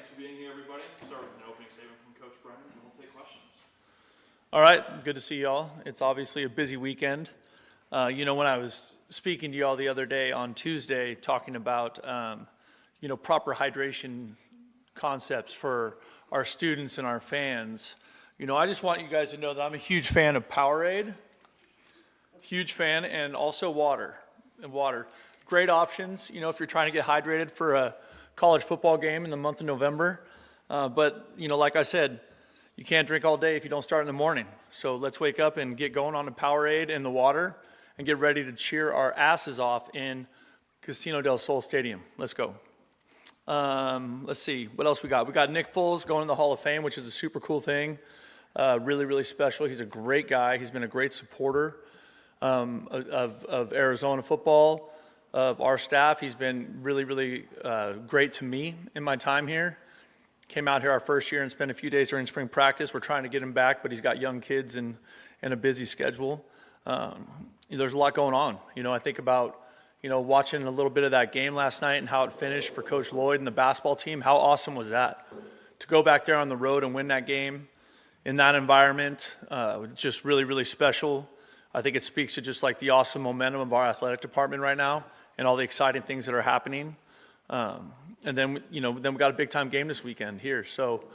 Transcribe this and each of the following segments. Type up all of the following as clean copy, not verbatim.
thanks for being here, everybody. We'll start with an opening statement from Coach Brennan, and we'll take questions. All right, good to see y'all. It's obviously a busy weekend. When I was speaking to y'all the other day on Tuesday, talking about, proper hydration concepts for our students and our fans, I just want you guys to know that I'm a huge fan of Powerade, huge fan, and also water. Great options, if you're trying to get hydrated for a college football game in the month of November. But like I said, you can't drink all day if you don't start in the morning. So let's wake up and get going on the Powerade and the water and get ready to cheer our asses off in Casino del Sol Stadium. Let's go. Let's see, what else we got? We got Nick Foles going in the Hall of Fame, which is a super cool thing. Really, really special. He's a great guy. He's been a great supporter of Arizona football, of our staff. He's been really, really great to me in my time here. Came out here our first year and spent a few days during spring practice. We're trying to get him back, but he's got young kids and a busy schedule. There's a lot going on. I think about, watching a little bit of that game last night and how it finished for Coach Lloyd and the basketball team. How awesome was that? To go back there on the road and win that game in that environment, just really, really special. I think it speaks to just like the awesome momentum of our athletic department right now and all the exciting things that are happening. And then we got a big time game this weekend here. So,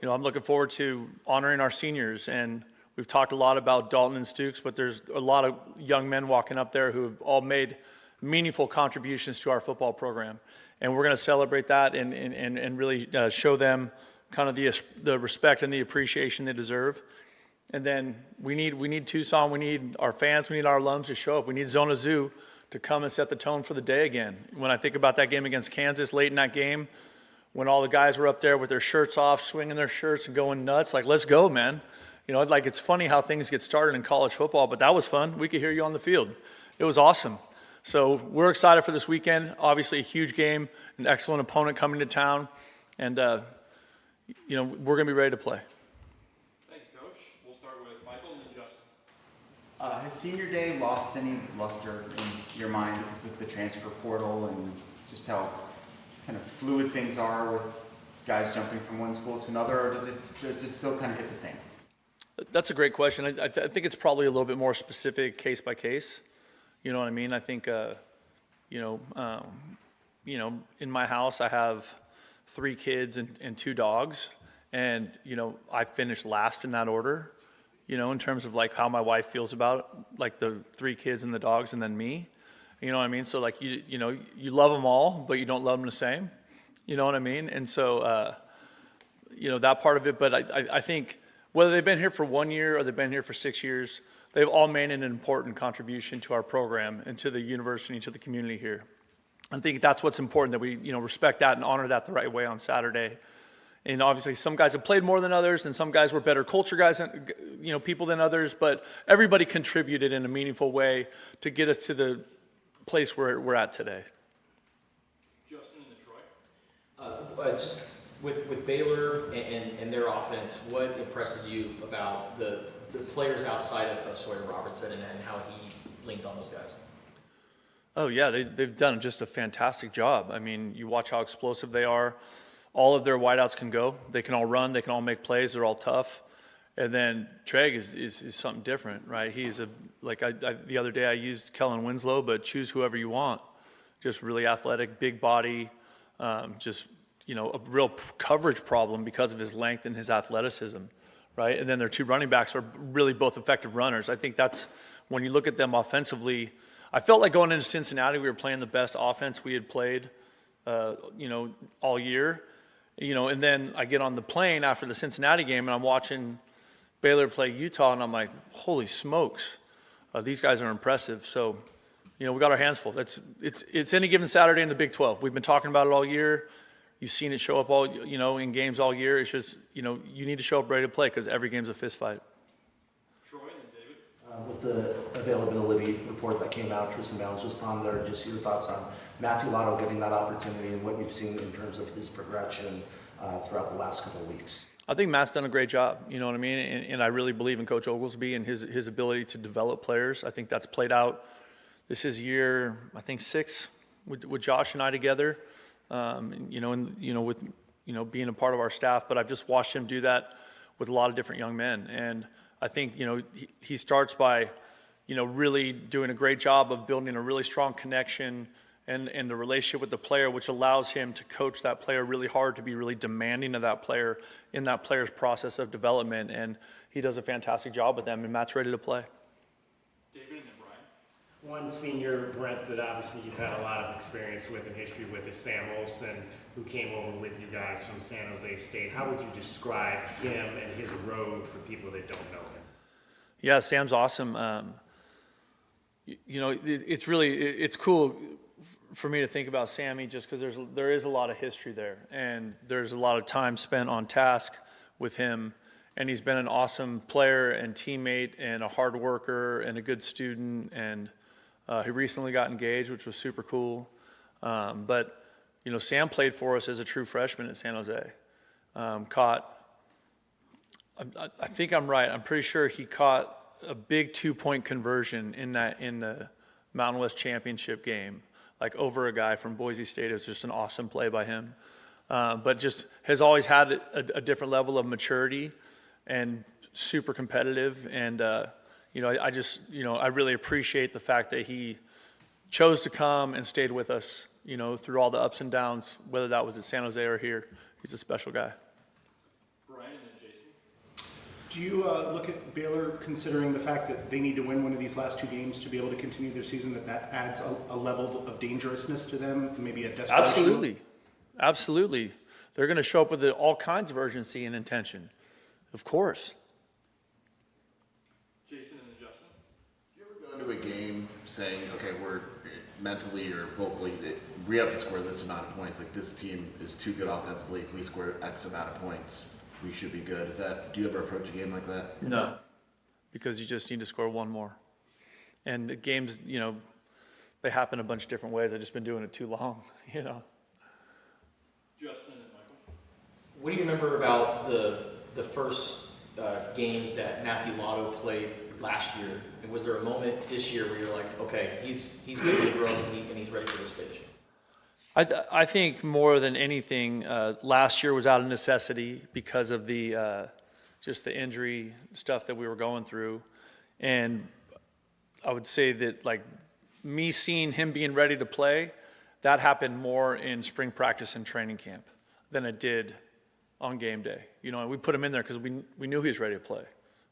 I'm looking forward to honoring our seniors. And we've talked a lot about Dalton and Stukes, but there's a lot of young men walking up there who have all made meaningful contributions to our football program. And we're going to celebrate that and really show them kind of the respect and the appreciation they deserve. And then we need Tucson, we need our fans, we need our alums to show up. We need Zona Zoo to come and set the tone for the day again. When I think about that game against Kansas, late in that game, when all the guys were up there with their shirts off, swinging their shirts and going nuts, like, let's go, man. It's funny how things get started in college football, but that was fun. We could hear you on the field. It was awesome. So we're excited for this weekend. Obviously a huge game, an excellent opponent coming to town, and we're going to be ready to play. Thank you, Coach. We'll start with Michael and then Justin. Has senior day lost any luster in your mind because of the transfer portal and just how kind of fluid things are with guys jumping from one school to another, or does it still kind of hit the same? That's a great question. I think it's probably a little bit more specific case by case. You know what I mean? I think, in my house I have 3 kids and 2 dogs, and I finished last in that order. In terms of like how my wife feels about like the 3 kids and the dogs and then me, you know what I mean? So like, you love them all, but you don't love them the same, you know what I mean? And so, that part of it, but I think whether they've been here for 1 year or they've been here for 6 years, they've all made an important contribution to our program and to the university and to the community here. I think that's what's important, that we, respect that and honor that the right way on Saturday. And obviously some guys have played more than others, and some guys were better culture guys, people than others, but everybody contributed in a meaningful way to get us to the place where we're at today. Justin and Detroit. Just with Baylor and their offense, what impresses you about the players outside of Sawyer Robertson and how he leans on those guys? Oh yeah, they've done just a fantastic job. I mean, you watch how explosive they are. All of their wideouts can go. They can all run. They can all make plays. They're all tough. And then Treg is something different, right? He's the other day I used Kellen Winslow, but choose whoever you want. Just really athletic, big body, a real coverage problem because of his length and his athleticism, right? And then their 2 running backs are really both effective runners. I think that's when you look at them offensively. I felt like going into Cincinnati, we were playing the best offense we had played, all year. And then I get on the plane after the Cincinnati game and I'm watching Baylor play Utah and I'm like, holy smokes, these guys are impressive. So, we got our hands full. It's any given Saturday in the Big 12. We've been talking about it all year. You've seen it show up all, in games all year. It's just, you need to show up ready to play because every game's a fist fight. Troy and David. With the availability report that came out, Tristan Downs was on there. Just your thoughts on Matthew Lotto getting that opportunity and what you've seen in terms of his progression throughout the last couple of weeks. I think Matt's done a great job, you know what I mean? And I really believe in Coach Oglesby and his ability to develop players. I think that's played out. This is year, I think, 6 with Josh and I together. With being a part of our staff, but I've just watched him do that with a lot of different young men. And I think, he starts by, really doing a great job of building a really strong connection and the relationship with the player, which allows him to coach that player really hard, to be really demanding of that player in that player's process of development. And he does a fantastic job with them, and Matt's ready to play. David and then Brian. One senior, Brent, that obviously you've had a lot of experience with and history with is Sam Olsen, who came over with you guys from San Jose State. How would you describe him and his road for people that don't know him? Yeah, Sam's awesome. It's cool for me to think about Sammy, just because there is a lot of history there, and there's a lot of time spent on task with him, and he's been an awesome player and teammate and a hard worker and a good student, and he recently got engaged, which was super cool. But Sam played for us as a true freshman at San Jose. I think I'm right. I'm pretty sure he caught a big 2-point conversion in the Mountain West Championship game, like over a guy from Boise State. It was just an awesome play by him. But just has always had a different level of maturity and super competitive. And, I really appreciate the fact that he chose to come and stayed with us, through all the ups and downs, whether that was at San Jose or here. He's a special guy. Brian and then Jason. Do you look at Baylor, considering the fact that they need to win one of these last 2 games to be able to continue their season, that adds a level of dangerousness to them, maybe a desperation? Absolutely. They're going to show up with all kinds of urgency and intention. Of course. Jason and then Justin. Do you ever go into a game saying, okay, we're mentally or vocally, we have to score this amount of points, like this team is too good offensively, if we score X amount of points, we should be good. Do you ever approach a game like that? No, because you just need to score one more. And the games, they happen a bunch of different ways. I've just been doing it too long, Justin and Michael. What do you remember about the first games that Matthew Lotto played last year? And was there a moment this year where you're like, okay, he's ready to grow and he's ready for the stage? I think more than anything, last year was out of necessity because of just the injury stuff that we were going through. And I would say that, like, me seeing him being ready to play, that happened more in spring practice and training camp than it did on game day. And we put him in there because we knew he was ready to play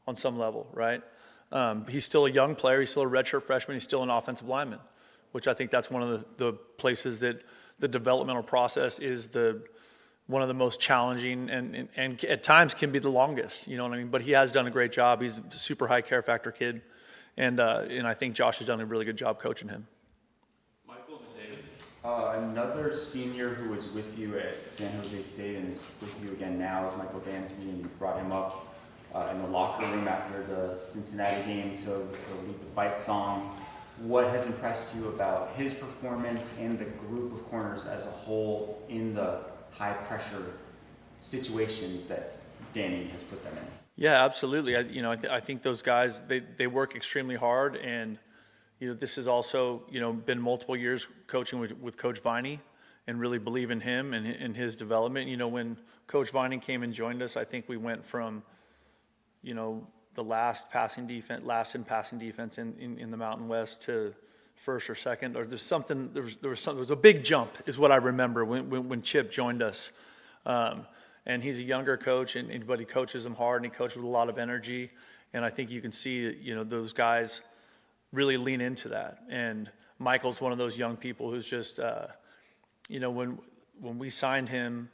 on some level, right? He's still a young player. He's still a redshirt freshman. He's still an offensive lineman, which I think that's one of the places that the developmental process is one of the most challenging and at times can be the longest, you know what I mean? But he has done a great job. He's a super high care factor kid. And I think Josh has done a really good job coaching him. Michael and then David. Another senior who was with you at San Jose State and is with you again now is Michael Dansby, and you brought him up in the locker room after the Cincinnati game to lead the fight song. What has impressed you about his performance and the group of corners as a whole in the high pressure situations that Danny has put them in? Yeah, absolutely. I think those guys, they work extremely hard, and this has also been multiple years coaching with Coach Viney, and really believe in him and in his development. When Coach Viney came and joined us, I think we went from the last in passing defense in the Mountain West to first or second, or there was a big jump is what I remember when Chip joined us. And he's a younger coach, but he coaches them hard, and he coaches with a lot of energy. And I think you can see, those guys really lean into that. And Michael's one of those young people who's just, when we signed him,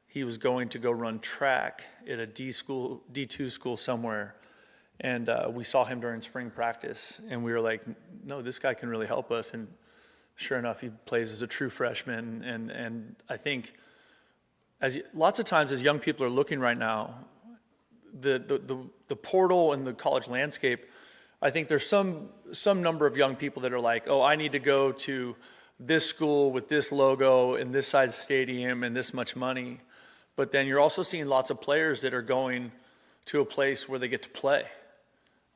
he was going to go run track at a D2 school somewhere. And we saw him during spring practice, and we were like, no, this guy can really help us. And sure enough, he plays as a true freshman. And I think lots of times as young people are looking right now, the portal and the college landscape, I think there's some number of young people that are like, oh, I need to go to this school with this logo and this size stadium and this much money. But then you're also seeing lots of players that are going to a place where they get to play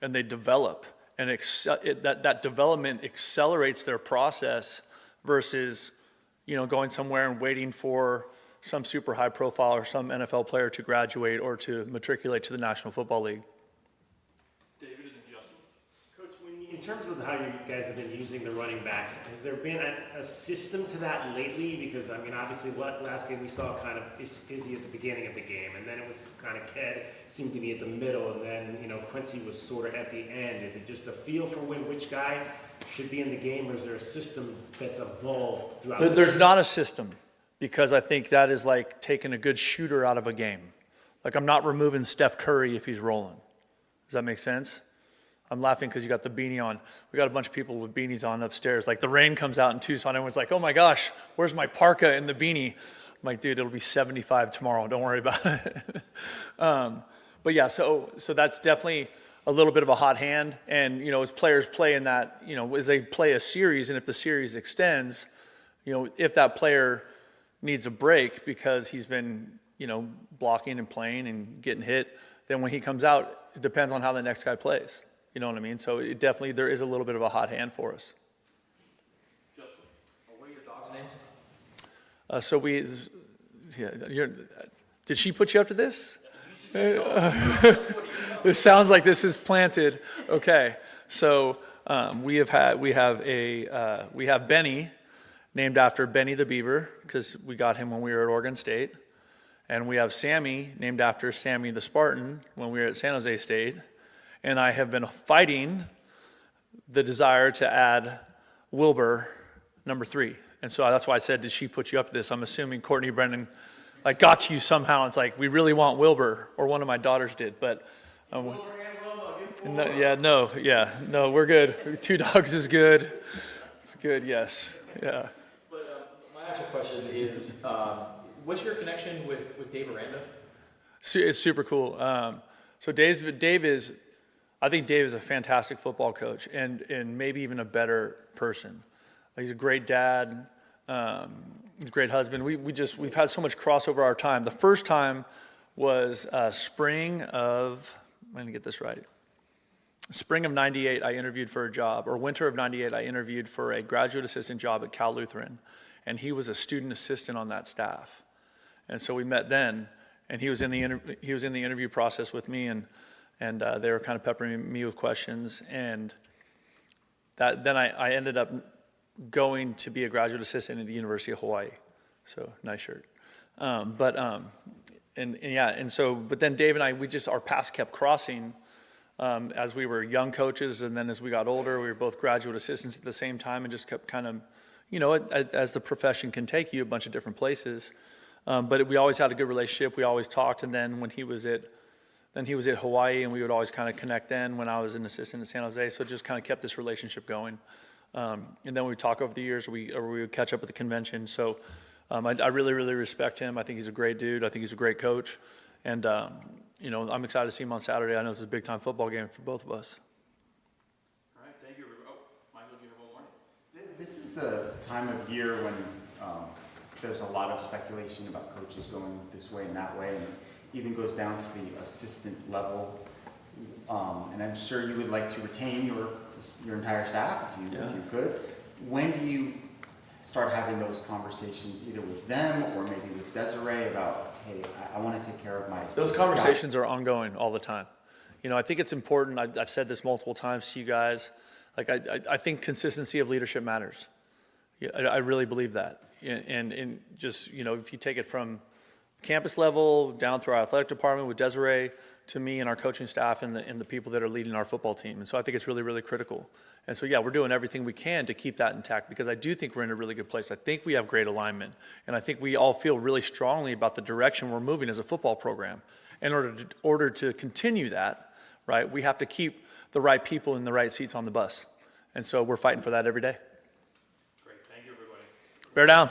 and they develop, and that development accelerates their process versus going somewhere and waiting for some super high profile or some NFL player to graduate or to matriculate to the National Football League. David and then Justin. Coach, in terms of how you guys have been using the running backs, has there been a system to that lately? Because, I mean, obviously, last game we saw kind of Izzy at the beginning of the game, and then it was kind of Ked seemed to be at the middle, and then, you know, Quincy was sort of at the end. Is it just a feel for which guy should be in the game, or is there a system that's evolved throughout? There's not a system, because I think that is like taking a good shooter out of a game. Like, I'm not removing Steph Curry if he's rolling. Does that make sense? I'm laughing because you got the beanie on. We got a bunch of people with beanies on upstairs. Like, the rain comes out in Tucson. Everyone's like, oh my gosh, where's my parka and the beanie? I'm like, dude, it'll be 75 tomorrow. Don't worry about it. But yeah, so that's definitely a little bit of a hot hand. And, you know, as players play in that, you know, as they play a series, and if the series extends, you know, if that player needs a break because he's been, you know, blocking and playing and getting hit, then when he comes out, it depends on how the next guy plays. You know what I mean? So it definitely, there is a little bit of a hot hand for us. Justin. What are your dogs' names? Did she put you up to this? This sounds like this is planted. Okay, so we have Benny, named after Benny the Beaver, because we got him when we were at Oregon State, and we have Sammy, named after Sammy the Spartan, when we were at San Jose State, and I have been fighting the desire to add Wilbur, number 3, and so that's why I said, did she put you up to this? I'm assuming Brent Brennan like got to you somehow. It's like, we really want Wilbur, or one of my daughters did, but no, we're good. 2 dogs is good. It's good, yes, yeah. But my actual question is, what's your connection with Dave Aranda? It's super cool. So Dave is a fantastic football coach, and maybe even a better person. He's a great dad. He's a great husband. We've had so much crossover our time. The first time was spring of, I'm going to get this right. Spring of 98, I interviewed for a job, or winter of 98, I interviewed for a graduate assistant job at Cal Lutheran, and he was a student assistant on that staff. And so we met then, and he was in the interview process with me, and they were kind of peppering me with questions, and then I ended up going to be a graduate assistant at the University of Hawaii. So nice shirt. But then Dave and I, our paths kept crossing as we were young coaches, and then as we got older, we were both graduate assistants at the same time, and just kept kind of, you know, as the profession can take you a bunch of different places. But we always had a good relationship. We always talked, and then when he was at Hawaii, and we would always kind of connect then when I was an assistant at San Jose. So it just kind of kept this relationship going. And then we would talk over the years, or we would catch up at the convention. So I really, really respect him. I think he's a great dude. I think he's a great coach. And, you know, I'm excited to see him on Saturday. I know this is a big-time football game for both of us. All right, thank you. Oh, Michael, do you have one more? This is the time of year when there's a lot of speculation about coaches going this way and that way, and it even goes down to the assistant level. And I'm sure you would like to retain your entire staff if you could. When do you start having those conversations, either with them or maybe with Desiree, about, hey, I want to take care of my Those conversations are ongoing all the time. You know, I think it's important. I've said this multiple times to you guys. Like, I think consistency of leadership matters. Yeah, I really believe that. And just, you know, if you take it from campus level down through our athletic department with Desiree to me and our coaching staff and the people that are leading our football team. And so I think it's really, really critical. And so, yeah, we're doing everything we can to keep that intact, because I do think we're in a really good place. I think we have great alignment. And I think we all feel really strongly about the direction we're moving as a football program. In order to continue that, right, we have to keep the right people in the right seats on the bus. And so we're fighting for that every day. Great. Thank you, everybody. Bear down.